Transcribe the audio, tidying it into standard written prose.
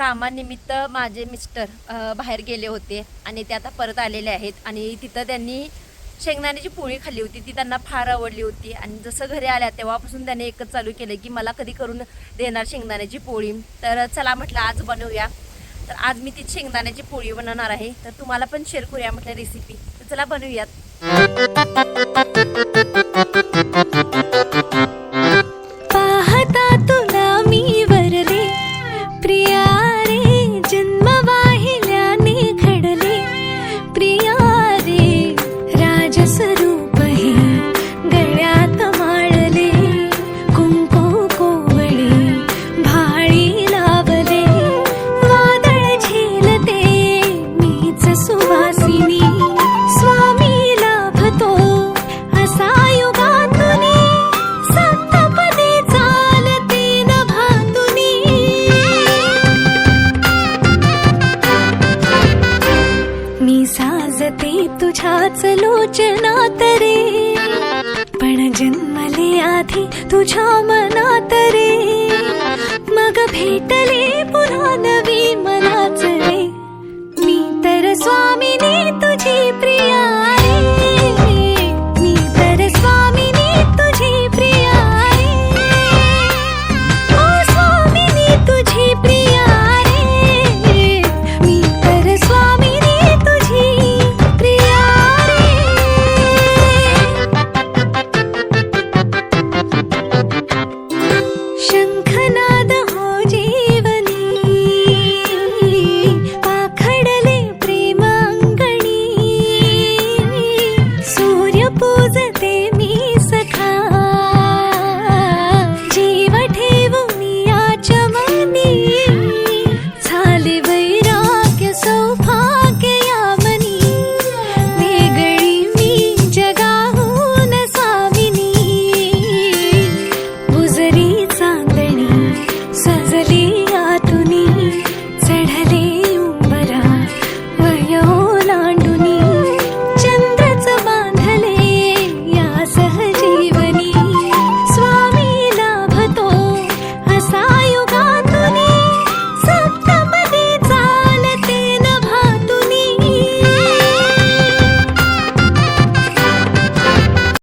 कामानिमित्त माझे मिस्टर बाहेर गेले होते आणि ते आता परत आलेले आहेत आणि तिथं त्यांनी शेंगदाण्याची पोळी खाल्ली होती, ती त्यांना फार आवडली होती आणि जसं घरी आल्या तेव्हापासून त्याने एकच चालू केलं की मला कधी करून देणार शेंगदाण्याची पोळी. तर चला म्हटलं आज बनवूया. तर आज मी ती शेंगदाण्याची पोळी बनवणार आहे, तर तुम्हाला पण शेअर करूया म्हटलं रेसिपी. तर चला बनवूयात. पाहता तुला मी वरले प्रिया रे, जन्म वाहिल्याने घडले प्रिया रे, राजस्वरूप हे गळ्यात माळले, कुंकू कोवळे भाळी लावले, वादळ झेलते मीच सुवासिनी, स्वामी लाभतो असा युगातुनी, सप्तपदी चालते नभातुनी. मी साजते तुझ्याच लोचनात रे, पण जन्मले आधी तुझ्या मनात रे, मग भेटले पुन्हा नवी मनाच रे, मी तर स्वामिनी